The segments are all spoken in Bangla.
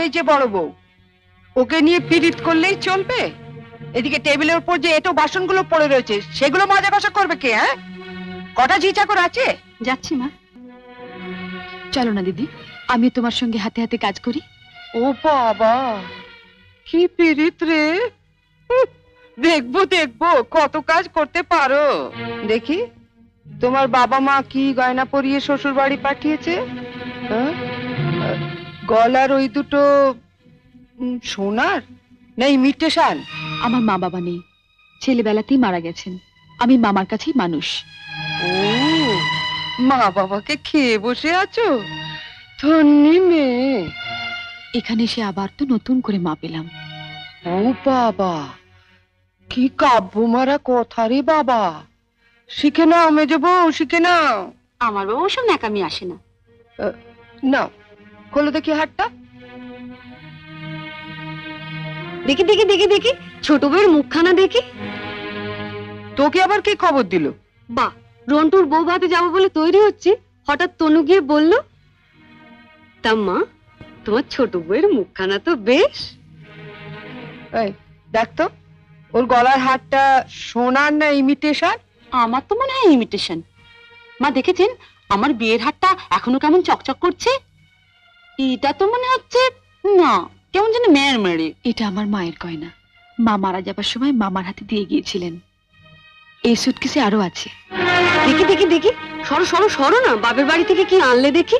এই যে বড় বউ, ওকে নিয়ে পীড়িত করলেই চলবে? এদিকে টেবিলের উপর যে এটো বাসনগুলো পড়ে রয়েছে সেগুলো মাজা ঘষা করবে কে? হ্যাঁ, কটা ঝি চাকর আছে? যাচ্ছি মা। চলো না দিদি, আমি তোমার সঙ্গে হাতে হাতে কাজ করি। ও বাবা, কি পীড়িত রে! দেখবো দেখবো কত কাজ করতে পারো। দেখি তোমার বাবা মা কি গয়না পরিয়ে শ্বশুর বাড়ি পাঠিয়েছে। হ্যাঁ? গলার ওই দুটো সোনার না ইমিটেশন? আমার মা বাবা নেই, ছেলেবেলাতেই মারা গেছেন। আমি মামার কাছেই মানুষ। ও, মা বাবাকে খেয়ে বসে আছো? ধন্যি মেয়ে। এখানে এসে আবার তো নতুন করে মা পেলাম। ও বাবা, কি কাব্য মারা কথা রে বাবা! শিখে নাও মেজো বউ, শিখে নাও। আমার বাবা ওসব ন্যাকামি আসে না। নাও, খোলো দেখি হাতটা। দেখি দেখি দেখি দেখি, ছোট বউয়ের মুখখানা দেখি। তোকে আবার কি খবর দিল? বাহ, রন্টুর বউ ভাতে যাবো বলে তৈরি হচ্ছে, হঠাৎ তনু গিয়ে বলল, তা মা, তোমার ছোট বউয়ের মুখখানা তো বেশ। এই দেখ তো, ওর গলার হারটা সোনার না ইমিটেশন? আমার তো মনে হয় ইমিটেশন। মা দেখেছেন আমার বিয়ের হারটা এখনো কেমন চকচক করছে? এটা তো মনে হচ্ছে না, কেমন যেন মেয়ের মেরে। এটা আমার মায়ের গয়না, মা মারা যাবার সময় মামার হাতে দিয়ে গিয়েছিলেন। এই সুটকেসে আরো আছে। দেখি দেখি দেখি, সরো সরো সরো না, বাপের বাড়ি থেকে কি আনলে দেখি।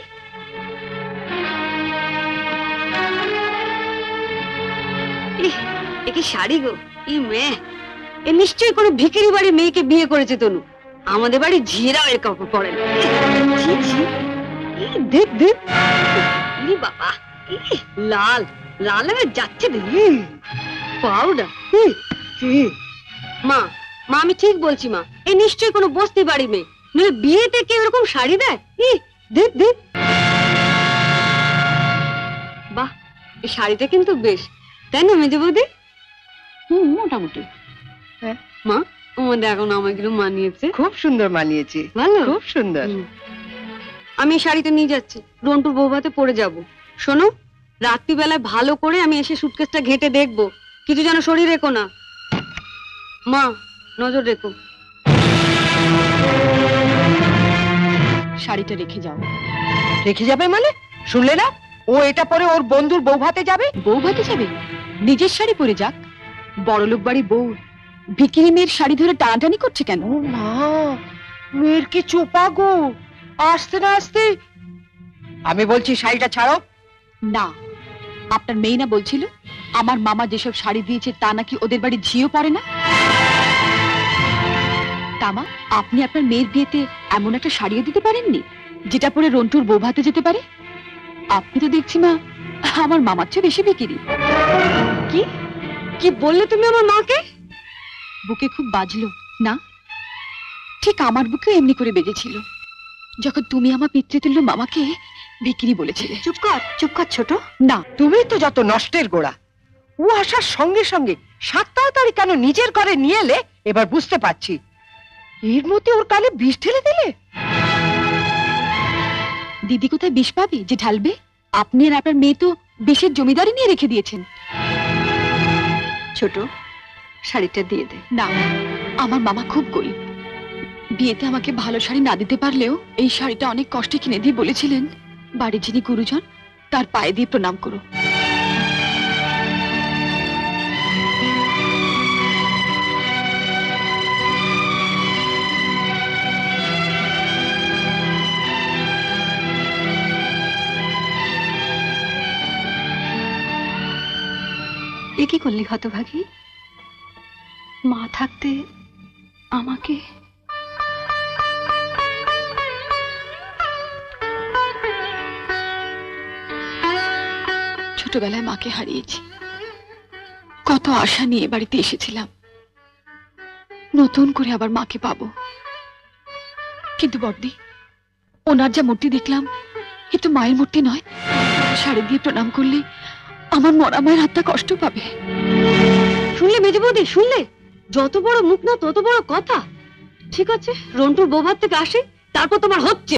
এ কি শাড়ি গো! ই মেয়ে, এ নিশ্চয়ই কোনো ভিখারি বাড়ির মেয়েকে বিয়ে করেছে তনু। আমাদের বাড়ি ঝিয়েরাও এর কাপড় পরে না। ছি, ছি। দেখ দেখ, ই বাবা, লাল লাল হয়ে যাচ্ছে দেখি। পাউডার। মা মা, আমি ঠিক বলছি মা, এ নিশ্চয়ই কোনো বস্তি বাড়ি মেয়ে, নইলে বিয়েতে কেউ এরকম শাড়ি দেয়? দেখ দেখ, বাহ, এই শাড়িটা কিন্তু বেশ, তাই না মেজে বৌদি? মোটামুটি। হ্যাঁ মা, ও দেখো না আমাকে মানিয়েছে। খুব সুন্দর মানিয়েছে, ভালো, খুব সুন্দর। আমি এই শাড়িটা নিয়ে যাচ্ছি, রন্টুর বউ ভাতে পরে যাব। শোনো, রাত্রিবেলায় ভালো করে আমি এসে সুটকেসটা ঘেঁটে দেখবো, কিছু যেন শরীর রেখো না। মা, নজর রেখো। শাড়িটা রেখে যাও। রেখে যাবে মানে? শুনলে না, ও এটা পরে ওর বন্ধুর বউ ভাতে যাবে। বউ ভাতে যাবে? নিজের শাড়ি পরে যাক। বড়লোক বাড়ি বউ ভিখিরি মেয়ের শাড়ি ধরে টানাটানি করছে কেন? ও মা, মেয়ের কি চোপা গো! আসতে না আসতে। আমি বলছি শাড়িটা ছাড়ো। না, আপনার মেয়ে না বলছিল আমার মামা যেসব শাড়ি দিয়েছে তা নাকি ওদের বাড়ি ঝিও পড়ে না? তামা, আপনি আপনার মেয়ের বিয়েতে এমন একটা শাড়িও দিতে পারেননি যেটা পরে রন্টুর বউ ভাতে যেতে পারে? আপনি তো দেখছি মা আমার মামার চেয়ে বেশি বিক্রি। কি কি বললে তুমি আমার মাকে? বুকে খুব বাজলো না? ঠিক আমার বুকে এমনি করে বেজেছিল যখন তুমি আমার পিতৃতুল্য মামাকে বিক্রি বলেছিলে। চুপ কর ছোট। না, তুমি তো যত নষ্টের গোড়া। ও আসার সঙ্গে সঙ্গে 7 তাড়াতাড়ি কেন নিজের ঘরে নিয়ে এলে এবার বুঝতে পারছি। এর মধ্যে ওর কানে বিষ ঢেলে দিলে। দিদি কোথায় বিষ পাবে যে ঢালবে? আপনি আর আপনার মেয়ে তো বিষের জমিদারি নিয়ে রেখে দিয়েছেন। ছোট, শাড়িটা দিয়ে দে। না, আমার মামা খুব গরিব, বিয়েতে আমাকে ভালো শাড়ি না দিতে পারলেও এই শাড়িটা অনেক কষ্টে কিনে দিয়ে বলেছিলেন বাড়ির যিনি গুরুজন তার পায়ে দিয়ে প্রণাম করো। এ কি করলি হতভাগী? মা থাকতে আমাকে। ছোটবেলায় মাকে হারিয়েছি, কত আশা নিয়ে বাড়িতে এসেছিলাম, নতুন করে আবার মাকে পাবো। কিন্তু বড়দি, ওনার যা মূর্তি দেখলাম এ তো মায়ের মূর্তি নয়। শাড়ি দিয়ে প্রণাম করলে আমার মরা মায়ের হাতটা কষ্ট পাবে। শুনলে মেজে বৌদি, শুনলে? যত বড় মুখ না তত বড় কথা। ঠিক আছে, রন্টুর বউ ভাত থেকে আসে, তারপর তোমার হচ্ছে।